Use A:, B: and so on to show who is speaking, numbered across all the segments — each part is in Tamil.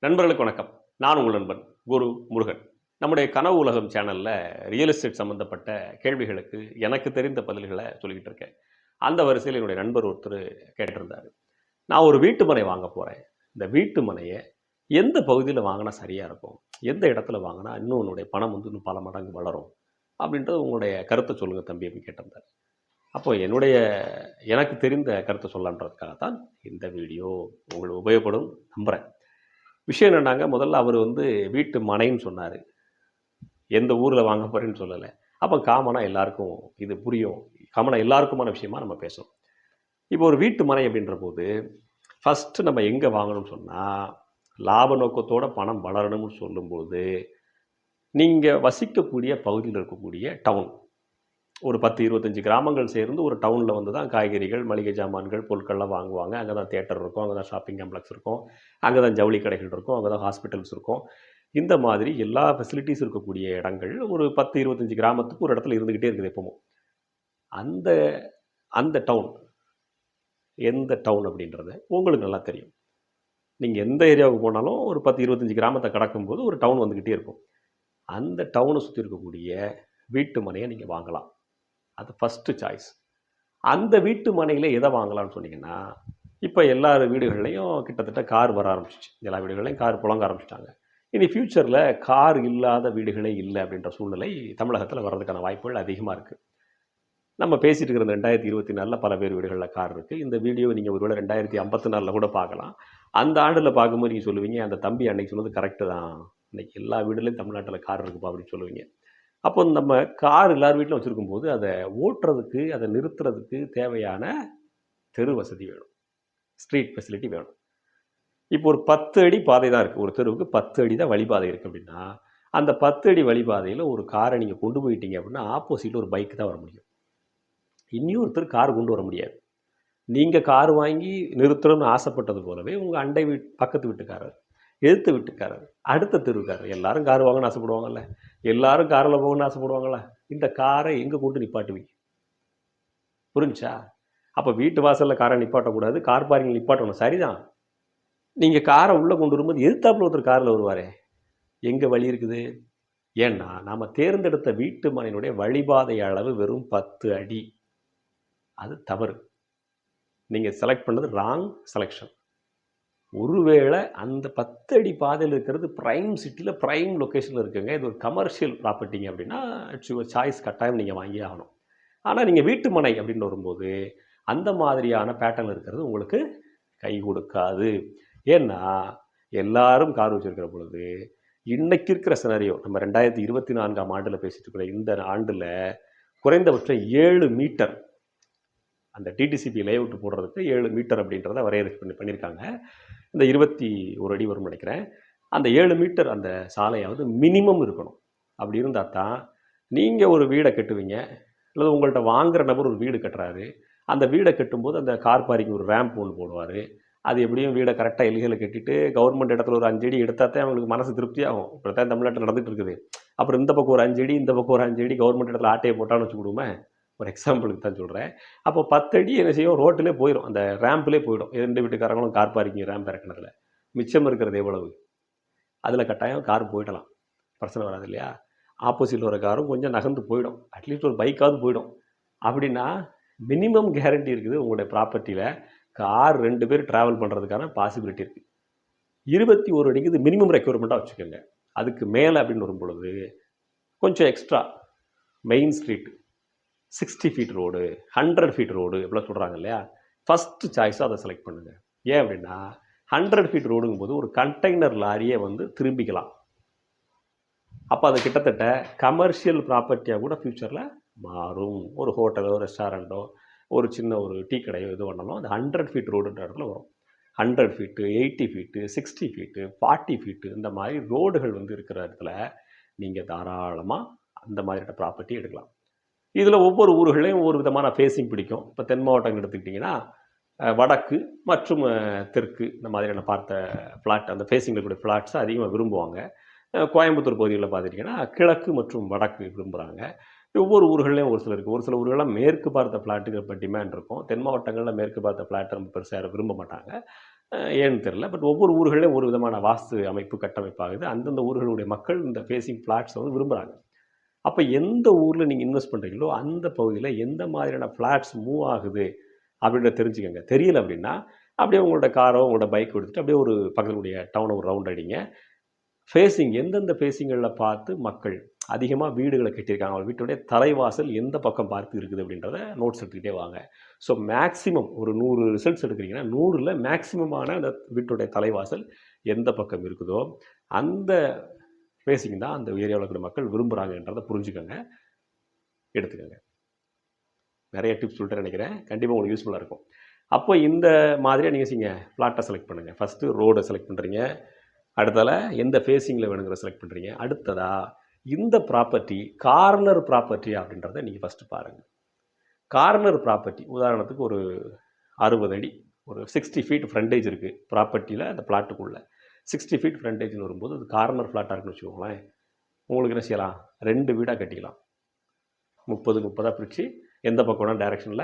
A: நண்பர்களுக்கு வணக்கம். நான் உங்கள் நண்பன் குரு முருகன். நம்முடைய கனவு உலகம் சேனல்ல ரியல் எஸ்டேட் சம்மந்தப்பட்ட கேள்விகளுக்கு எனக்கு தெரிந்த பதில்களை சொல்லிக்கிட்டு இருக்கேன். அந்த வரிசையில் என்னுடைய நண்பர் ஒருத்தர் கேட்டிருந்தாரு. நான் ஒரு வீட்டு மனை வாங்க போறேன். இந்த வீட்டு மனைய எந்த பகுதியில வாங்குனா சரியா இருக்கும்? எந்த இடத்துல வாங்குனா இன்னும் உன்னுடைய பணம் வந்து இன்னும் பல மடங்கு வளரும்? அப்படின்றது உங்களுடைய கருத்த சொல்லுங்க தம்பி அப்படின்னு கேட்டிருந்தாரு. அப்போ எனக்கு தெரிந்த கருத்த சொல்லலான்றதுக்காக தான் இந்த வீடியோ உங்களுக்கு உபயோகப்படும் நம்புறேன். விஷயம் என்னன்னாங்க, முதல்ல அவரு வந்து வீட்டு மனைன்னு சொன்னாரு. எந்த ஊர்ல வாங்க போறேன்னு சொல்லல. அப்ப காமனா எல்லாருக்கும் இது புரியும். காமனா எல்லாருக்குமான விஷயமா நம்ம பேசுறோம். இப்போ ஒரு வீட்டு மனை அப்படின்றபோது, ஃபர்ஸ்ட்டு நம்ம எங்க வாங்கணும்னு சொன்னா, லாப நோக்கத்தோட பணம் வளரணும்னு சொல்லும்போது, நீங்க வசிக்கக்கூடிய பகுதியில இருக்கக்கூடிய டவுன். ஒரு 10, 25 கிராமங்கள் சேர்ந்து ஒரு டவுன்ல வந்து தான் காய்கறிகள், மளிகை ஜாமான்கள், பொருட்கள்லாம் வாங்குவாங்க. அங்க தான் தியேட்டர் இருக்கும். அங்க தான் ஷாப்பிங் காம்ப்ளக்ஸ் இருக்கும். அங்க தான் ஜவுளி கடைகள் இருக்கும். அங்க தான் ஹாஸ்பிட்டல்ஸ் இருக்கும். இந்த மாதிரி எல்லா ஃபெசிலிட்டீஸ் இருக்கக்கூடிய இடங்கள் ஒரு 10, 25 கிராமத்துக்கு ஒரு இடத்துல இருந்துகிட்டே இருக்குது எப்பவும். அந்த அந்த டவுன் எந்த டவுன் அப்படின்றது உங்களுக்கு நல்லா தெரியும். நீங்க எந்த ஏரியாவுக்கு போனாலும் ஒரு 10, 25 கிராமத்த கடக்கும்போது ஒரு டவுன் வந்துகிட்டே இருக்கும். அந்த டவுன சுத்தி இருக்கக்கூடிய வீட்டு மனைய நீங்க வாங்கலாம். அது ஃபர்ஸ்ட்டு சாய்ஸ். அந்த வீட்டு மனையில எத வாங்கலாம்னு சொன்னீங்கன்னா, இப்ப எல்லார் வீடுகள்லயும் கிட்டத்தட்ட கார் வர ஆரம்பிச்சுச்சு. எல்லா வீடுகள்லயும் கார் புழங்க ஆரம்பிச்சுட்டாங்க. இனி ஃபியூச்சர்ல கார் இல்லாத வீடுகளே இல்ல அப்படின்ற சூழ்நிலை தமிழகத்துல வர்றதுக்கான வாய்ப்புகள் அதிகமா இருக்கு. நம்ம பேசிட்டு இருக்கிற இந்த 2024ல பல பேர் வீடுகள்ல கார் இருக்கு. இந்த வீடியோவ நீங்க ஒருவேளை 2054ல கூட பார்க்கலாம். அந்த ஆண்டுல பார்க்கும்போது நீங்க சொல்லுவீங்க, "அந்த தம்பி அன்னைக்கு சொன்னது கரெக்ட்டு தான். இன்னைக்கு எல்லா வீடுலயும் தமிழ்நாட்டுல கார் இருக்குப்பா" அப்படின்னு சொல்லுவீங்க. அப்போ நம்ம கார் எல்லார் வீட்லயும் வச்சிருக்கும்போது, அத ஓட்டுறதுக்கு, அத நிறுத்துறதுக்கு தேவையான தெரு வசதி வேணும். ஸ்ட்ரீட் ஃபெசிலிட்டி வேணும். இப்போ ஒரு 10 அடி பாதை தான் இருக்கு. ஒரு தெருவுக்கு 10 அடி தான் வழிபாதை இருக்கு அப்படின்னா, அந்த 10 அடி வழிபாதையில ஒரு கார நீங்க கொண்டு போயிட்டீங்க அப்படின்னா, ஆப்போசிட்ல ஒரு பைக் தான் வர முடியும். இன்னொருத்தர் கார் கொண்டு வர முடியாது. நீங்க கார் வாங்கி நிறுத்தணும்னு ஆசைப்பட்டது போலவே, உங்க அண்டை பக்கத்து வீட்டுக்காரர், எதிர்த்த வீட்டுக்காரர், அடுத்த தெருவுக்காரர் எல்லாரும் கார் வாங்கணும்னு ஆசைப்படுவாங்கல்ல. எல்லாரும் கார்ல போகணும்னு ஆசைப்படுவாங்கல்ல. இந்த காரை எங்க கொண்டு நிப்பாட்டுவீங்க? புரிஞ்சுச்சா? அப்ப வீட்டு வாசல்ல கார நிப்பாட்டக்கூடாது. கார் பார்க்கிங்ல நிப்பாட்டணும். சரிதான். நீங்க கார உள்ள கொண்டு வரும்போது எதிர்த்தாப்புல ஒருத்தர் கார்ல வருவாரே. எங்க வழி இருக்குது? ஏன்னா, நாம தேர்ந்தெடுத்த வீட்டு மனையினுடைய வழிபாதை அளவு வெறும் 10 அடி. அது தவறு. நீங்க செலக்ட் பண்ணது ராங் செலக்ஷன். ஒருவேளை அந்த 10 அடி பாதையில இருக்கிறது பிரைம் சிட்டில, பிரைம் லொகேஷன்ல இருக்குங்க. இது ஒரு கமர்ஷியல் ப்ராப்பர்ட்டிங்க அப்படின்னா, இட்ஸ் யுவர் சாய்ஸ் கட்டாயம் நீங்க வாங்கியே ஆகணும். ஆனா, நீங்க வீட்டு மனை அப்படின்னு வரும்போது, அந்த மாதிரியான பேட்டர்ன் இருக்கிறது உங்களுக்கு கை கொடுக்காது. ஏன்னா, எல்லாரும் கார் வச்சிருக்கிற பொழுது, இன்னைக்கு இருக்கிற சினரியோ நம்ம 2024ஆம் ஆண்டுல பேசிட்டு இருக்கிற இந்த ஆண்டுல குறைந்தபட்சம் 7 மீட்டர் அந்த டிடிசிபி லேஅவுட் போடுறதுக்கு 7 மீட்டர் அப்படின்றத வரையறை பண்ணியிருக்காங்க. இந்த 21 அடி வரும்னு நினைக்கிறேன். அந்த 7 மீட்டர் அந்த சாலையாவது மினிமம் இருக்கணும். அப்படி இருந்தா தான், நீங்க ஒரு வீட கட்டுவீங்க. அல்லது உங்கள்ட்ட வாங்குற நபர் ஒரு வீடு கட்டுறாரு. அந்த வீட கட்டும்போது அந்த கார் பார்க்கிங் ஒரு ரேம்ப் ஒண்ணு போடுவாரு. அது எப்படியும் வீட கரெக்ட்டா எல்கையில கட்டிட்டு, கவர்மெண்ட் இடத்துல ஒரு 5 அடி எடுத்தா தான் அவங்களுக்கு மனசு திருப்தியாகும். இப்படித்தான் தமிழ்நாட்டுல நடந்துட்டு இருக்குது. அப்புறம் இந்த பக்கம் ஒரு 5 அடி, இந்த பக்கம் ஒரு 5 அடி கவர்மெண்ட் இடத்துல ஆட்டைய போட்டான்னு வச்சுக்கிடுவோமே. ஒரு எக்ஸாம்பிளுக்கு தான் சொல்றேன். அப்போ 10 அடி என்ன செய்யும்? ரோட்டிலே போயிரும். அந்த ரேம்ப்லே போயிடும். 2 வீட்டுக்காரங்களும் கார் பார்க்கிங் ரேம்ப் இறக்குனதுல. மிச்சம் இருக்கிறது எவ்வளவு? அதுல கட்டாயம் கார் போயிடலாம். பிரச்சனை வராது இல்லையா? ஆப்போசிட்ல வர காரும் கொஞ்சம் நகர்ந்து போயிடும். அட்லீஸ்ட் ஒரு பைக்காவது போயிடும். அப்படின்னா, மினிமம் கேரண்டி இருக்குது உங்களுடைய ப்ராப்பர்ட்டில. கார் 2 பேர் டிராவல் பண்றதுக்கான பாசிபிலிட்டி இருக்கு. 21 அடிக்கு இது மினிமம் ரெக்யர்மென்ட்டா வச்சுக்கோங்க. அதுக்கு மேல அப்படின்னு வரும்பொழுது, கொஞ்சம் extra main street 60 feet road, 100 feet road இப்படிலாம் சொல்றாங்க இல்லையா? ஃபர்ஸ்ட் சாய்ஸா அத செலக்ட் பண்ணுங்க. ஏன் அப்படின்னா, 100 ஃபீட் ரோடுங்கும்போது ஒரு கண்டெய்னர் லாரியே வந்து திரும்பிக்கலாம். அப்ப அது கிட்டத்தட்ட கமர்ஷியல் ப்ராப்பர்ட்டியா கூட ஃபியூச்சர்ல மாறும். ஒரு ஹோட்டலோ, ரெஸ்டாரண்ட்டோ, ஒரு சின்ன ஒரு டீ கடையோ எது வேணாலும் அந்த 100 ஃபீட் ரோடுன்ற இடத்துல வரும். 100 ஃபீட்டு, 80 ஃபீட்டு, 60 ஃபீட்டு, 40 ஃபீட்டு இந்த மாதிரி ரோடுகள் வந்து இருக்கிற இடத்துல நீங்க தாராளமா அந்த மாதிரியான ப்ராப்பர்ட்டி எடுக்கலாம். இதுல ஒவ்வொரு ஊர்களையும் ஒவ்வொரு விதமான ஃபேஸிங் பிடிக்கும். இப்ப தென் மாவட்டங்கள் எடுத்துக்கிட்டீங்கன்னா, வடக்கு மற்றும் தெற்கு இந்த மாதிரியான பார்த்த ஃப்ளாட் அந்த ஃபேஸிங்ல இருக்கக்கூடிய ஃப்ளாட்ஸ அதிகமா விரும்புவாங்க. கோயம்புத்தூர் பகுதிகள்ல பார்த்துட்டீங்கன்னா, கிழக்கு மற்றும் வடக்கு விரும்புறாங்க. ஒவ்வொரு ஊர்கள்லயும் ஒரு சிலருக்கு. ஒரு சில ஊர்கள்ல மேற்கு பார்த்த ஃப்ளாட்டுக்கு இப்ப டிமாண்ட் இருக்கும். தென் மாவட்டங்கள்ல மேற்கு பார்த்த ஃப்ளாட் ரொம்ப பெருசா யாரும் விரும்ப மாட்டாங்க. ஏன்னு தெரியல. பட் ஒவ்வொரு ஊர்கள்லயும் ஒரு விதமான வாஸ்து அமைப்பு கட்டமைப்பாகுது. அந்தந்த ஊர்களுடைய மக்கள் இந்த ஃபேசிங் ஃப்ளாட்ஸ வந்து விரும்புறாங்க. அப்ப எந்த ஊர்ல நீங்க இன்வெஸ்ட் பண்றீங்களோ, அந்த பகுதியில எந்த மாதிரியான ஃப்ளாட்ஸ் மூவ் ஆகுது அப்படின்றத தெரிஞ்சுக்கங்க. தெரியல அப்படின்னா, அப்படியே உங்களோட காரோ, உங்களோட பைக் எடுத்துட்டு அப்படியே ஒரு பக்கத்தினுடைய டவுன ஒரு ரவுண்ட் அடிங்க. ஃபேசிங் எந்தெந்த ஃபேசிங்கள்ல பார்த்து மக்கள் அதிகமா வீடுகள கட்டியிருக்காங்க. அவங்க வீட்டுடைய தலைவாசல் எந்த பக்கம் பார்த்து இருக்குது அப்படின்றத நோட்ஸ் எடுத்துக்கிட்டே வாங்க. ஸோ மேக்ஸிமம் ஒரு 100 ரிசல்ட்ஸ் எடுக்கிறீங்கன்னா, 100ல மேக்ஸிமமான அந்த வீட்டுடைய தலைவாசல் எந்த பக்கம் இருக்குதோ, அந்த ஃபேசிங் தான் அந்த ஏரியாவுல இருக்கிற மக்கள் விரும்புறாங்கன்றத புரிஞ்சுக்கங்க. எடுத்துக்கங்க. நெறைய டிப்ஸ் சொல்லிட்டேன்னு நெனைக்கிறேன். கண்டிப்பா உங்களுக்கு யூஸ்ஃபுல்லா இருக்கும். அப்போ இந்த மாதிரியா நீங்க செய்யுங்க. ஃப்ளாட்ட செலக்ட் பண்ணுங்க. ஃபர்ஸ்ட்டு ரோட செலக்ட் பண்றீங்க. அடுத்தால எந்த ஃபேசிங்ல வேணுங்கிறத செலக்ட் பண்றீங்க. அடுத்ததா இந்த ப்ராப்பர்ட்டி கார்னர் ப்ராப்பர்ட்டி அப்படின்றத நீங்க ஃபர்ஸ்ட்டு பாருங்க. கார்னர் ப்ராப்பர்ட்டி உதாரணத்துக்கு ஒரு 60 அடி, ஒரு 60 ஃபீட் ஃப்ரண்டேஜ் இருக்கு. ப்ராப்பர்ட்டியில அந்த பிளாட்டுக்குள்ள. 60 ஃபீட் ஃப்ரண்டேஜ்ன்னு வரும்போது, அது கார்னர் ஃப்ளாட்டா இருக்குன்னு வச்சுக்கோங்களேன். உங்களுக்கு என்ன செய்யலாம்? 2 வீடா கட்டிக்கலாம். 30, 30ஆ பிரிச்சு எந்த பக்கம் டைரக்ஷன்ல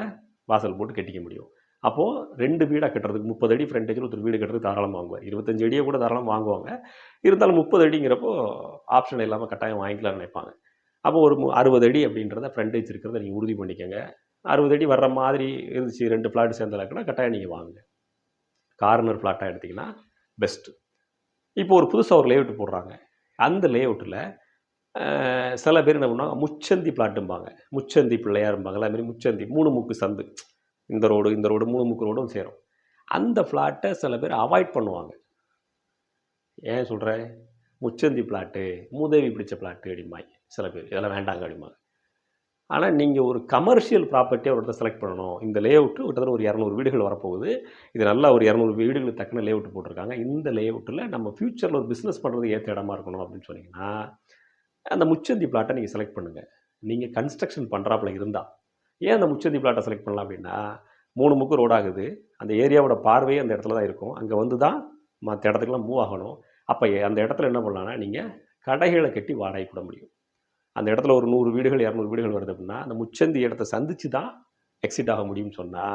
A: வாசல் போட்டு கட்டிக்க முடியும். அப்போ 2 வீடா கட்டுறதுக்கு 30 அடி ஃப்ரண்டேஜ்ல ஒருத்தர் வீடு கட்டுறதுக்கு தாராளமா வாங்குவார். 25 அடியே கூட தாராளமா வாங்குவாங்க. இருந்தாலும் 30 அடிங்கிறப்போ ஆப்ஷன் இல்லாம கட்டாயம் வாங்கிக்கலாம்னு நினைப்பாங்க. அப்போ ஒரு 60 அடி அப்படின்றத ஃப்ரண்டேஜ் இருக்கிறத நீங்க உறுதி பண்ணிக்கங்க. 60 அடி வர்ற மாதிரி இருந்துச்சு 2 ஃப்ளாட் சேர்ந்தலாக்குன்னா கட்டாயம் நீங்க வாங்குங்க. கார்னர் ஃப்ளாட்டா எடுத்தீங்கன்னா பெஸ்ட். இப்போ ஒரு புதுசா ஒரு லேஅவுட் போடுறாங்க. அந்த லேஅவுட்ல சில பேர் என்ன பண்ணுவாங்க, முச்சந்தி பிளாட்டும்பாங்க. முச்சந்தி பிள்ளையாரும்பாங்கல்ல, அது மாரி முச்சந்தி 3 முக்கு சந்து. இந்த ரோடு, இந்த ரோடு 3 முக்கு ரோடும் சேரும். அந்த ஃப்ளாட்ட சில பேர் அவாய்ட் பண்ணுவாங்க. ஏன் சொல்றேன்? முச்சந்தி பிளாட்டு, மூதேவி பிடிச்ச பிளாட்டு அப்படிம்பாங்க சில பேர். இதெல்லாம் வேண்டாங்க அப்படிம்பாங்க. ஆனா நீங்க ஒரு கமர்ஷியல் ப்ராப்பர்ட்டியா ஒரு இடத்த செலக்ட் பண்ணணும். இந்த லேஅவுட் கிட்டத்தட்ட ஒரு 200 வீடுகள் வரப்போகுது. இது நல்லா ஒரு 200 வீடுகளுக்கு தக்கன லேஅவுட் போட்டிருக்காங்க. இந்த லேஅவுட்ல நம்ம ஃபியூச்சர்ல ஒரு பிசினஸ் பண்றதுக்கு ஏத்த இடமா இருக்கணும் அப்படின்னு சொன்னீங்கன்னா, அந்த முச்சந்தி பிளாட்டை நீங்க செலக்ட் பண்ணுங்க. நீங்க கன்ஸ்ட்ரக்ஷன் பண்றாப்புல இருந்தா. ஏன் அந்த முச்சந்தி பிளாட்டை செலக்ட் பண்ணலாம் அப்படின்னா, 3 முக்கு ரோடு ஆகுது. அந்த ஏரியாவோட பார்வையே அந்த இடத்துல தான் இருக்கும். அங்க வந்து தான் மத்த இடத்துக்குலாம் மூவ் ஆகணும். அப்ப அந்த இடத்துல என்ன பண்ணலாம்னா, நீங்க கடைகள கட்டி வாடகைக்கு விட முடியும். அந்த இடத்துல ஒரு 100 வீடுகள், 200 வீடுகள் வருது அப்படின்னா, அந்த முச்சந்தி இடத்த சந்திச்சு தான் எக்ஸிட் ஆக முடியும்னு சொன்னா,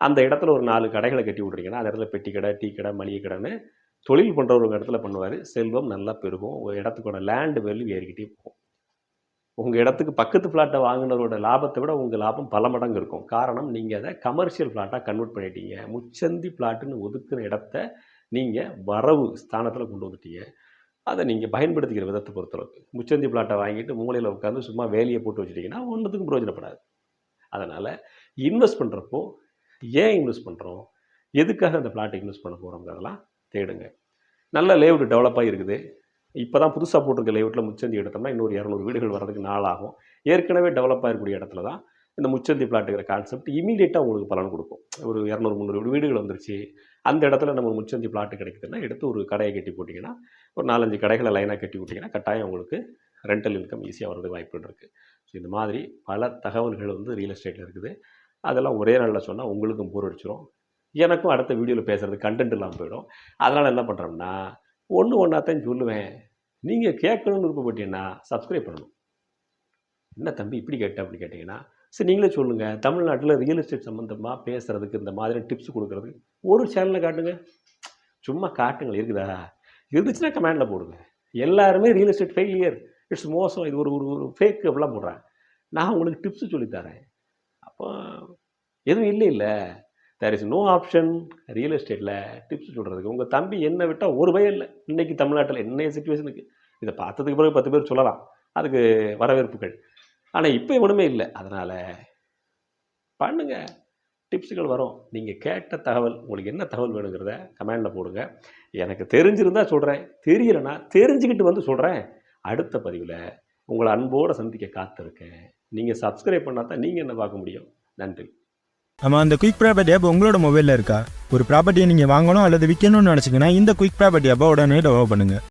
A: அந்த இடத்துல ஒரு 4 கடைகள கட்டி விட்றீங்கன்னா, அந்த இடத்துல பெட்டி கடை, டீ கடை, மளிகை கடைன்னு தொழில் பண்றவர் ஒரு இடத்துல பண்ணுவாரு. செல்வம் நல்லா பெருகும். ஒரு இடத்துக்கோட லேண்ட் வேல்யூ ஏறிக்கிட்டே போகும். உங்க இடத்துக்கு பக்கத்து ஃப்ளாட்ட வாங்குனவரோட லாபத்த விட உங்க லாபம் பல மடங்கு இருக்கும். காரணம், நீங்க அத கமர்ஷியல் ஃப்ளாட்டா கன்வெர்ட் பண்ணிட்டீங்க. முச்சந்தி ஃப்ளாட்டுன்னு ஒதுக்குன இடத்த நீங்க வரவு ஸ்தானத்துல கொண்டு வந்துட்டீங்க. அத நீங்க பயன்படுத்திக்கிற விதத்த பொறுத்தளவுக்கு. முச்சந்தி பிளாட்ட வாங்கிட்டு மூலையில உட்கார்ந்து சும்மா வேலிய போட்டு வச்சுட்டீங்கன்னா, ஒண்ணுத்துக்கும் பிரயோஜனப்படாது. அதனால இன்வெஸ்ட் பண்றப்போ, ஏன் இன்வெஸ்ட் பண்றோம்? எதுக்காக அந்த பிளாட்ட இன்வெஸ்ட் பண்ண போறோம்ங்கிறதெல்லாம் தேடுங்க. நல்ல லேஅவுட் டெவலப் ஆகியிருக்குது. இப்ப தான் புதுசா போட்டிருக்க லேஅவுட்ல முச்சந்தி எடுத்தோம்னா, இன்னொரு 200 வீடுகள் வர்றதுக்கு நாள் ஆகும். ஏற்கனவே டெவலப் ஆகக்கூடிய இடத்துல தான் இந்த முச்சந்தி பிளாட்டுங்கிற கான்செப்ட் இமிடியேட்டா உங்களுக்கு பலன் கொடுக்கும். ஒரு 200, 300 வீடுகள் வந்துருச்சு. அந்த இடத்துல நம்ம முச்சந்தி பிளாட் கிடைக்குதுன்னா, எடுத்து ஒரு கடைய கட்டி போட்டீங்கன்னா, ஒரு 4, 5 கடைகள லைனா கட்டி விட்டீங்கன்னா, கட்டாயம் உங்களுக்கு ரென்டல் இன்கம் ஈஸியா வர்றதுக்கு வாய்ப்புகள் இருக்கு. ஸோ இந்த மாதிரி பல தகவல்கள் வந்து ரியல் எஸ்டேட்ல இருக்குது. அதெல்லாம் ஒரே நாள்ல சொன்னா உங்களுக்கும் போர் அடிச்சுரும். எனக்கும் அடுத்த வீடியோல பேசுறதுக்கு கன்டென்ட் இல்லாம போயிடும். அதனால என்ன பண்றோம்னா, ஒண்ணு ஒண்ணாத்தான் சொல்லுவேன். நீங்க கேட்கணும்னு விருப்பப்பட்டீங்கன்னா, சப்ஸ்கிரைப் பண்ணணும். என்ன தம்பி இப்படி கேட்ட அப்படி கேட்டீங்கன்னா, சரி நீங்களே சொல்லுங்க. தமிழ்நாட்டுல ரியல் எஸ்டேட் சம்மந்தமா பேசுறதுக்கு, இந்த மாதிரி டிப்ஸ் குடுக்குறதுக்கு ஒரு சேனல காட்டுங்க. சும்மா காட்டுங்களேன். இருக்குதா? இருந்துச்சுன்னா கமெண்ட்ல போடுங்க. எல்லாருமே ரியல் எஸ்டேட் ஃபெயிலியர், இட்ஸ் மோசம், இது ஒரு ஒரு ஒரு ஃபேக் அப்படிலாம் போடுறாங்க. நான் உங்களுக்கு டிப்ஸ் சொல்லி தரேன். அப்போ எதுவும் இல்லைல்ல. There is no option real எஸ்டேட்ல டிப்ஸ் சொல்றதுக்கு. உங்க தம்பி என்ன விட்டா ஒரு பயம் இல்ல. இன்னைக்கு தமிழ்நாட்டுல இன்னைய சிச்சுவேஷனுக்கு. இத பார்த்ததுக்கு பிறகு 10 பேர் சொல்லலாம். அதுக்கு வரவேற்புகள். ஆனா இப்ப ஒண்ணுமே இல்ல. அதனால பண்ணுங்க. டிப்ஸ்கள் வரும். நீங்க கேட்ட தகவல், உங்களுக்கு என்ன தகவல் வேணுங்கிறத கமெண்ட்ல போடுங்க. எனக்கு தெரிஞ்சிருந்தா சொல்றேன். தெரியலனா தெரிஞ்சுக்கிட்டு வந்து சொல்றேன். அடுத்த பதிவுல உங்கள அன்போட சந்திக்க காத்திருக்கேன். நீங்க சப்ஸ்கிரைப் பண்ணா தான் நீங்க என்ன பார்க்க முடியும். நன்றி.
B: ஆமாம், அந்த குயிக் ப்ராப்பர்ட்டி ஆப் உங்களோட மொபைலில் இருக்கா? ஒரு ப்ராப்பர்ட்டியை நீங்கள் வாங்கணும் அல்லது விற்கணும்னு நினச்சிங்கன்னா இந்த குயிக் ப்ராப்பர்ட்டி ஆப்பை உடனே டெவலப் பண்ணுங்கள்.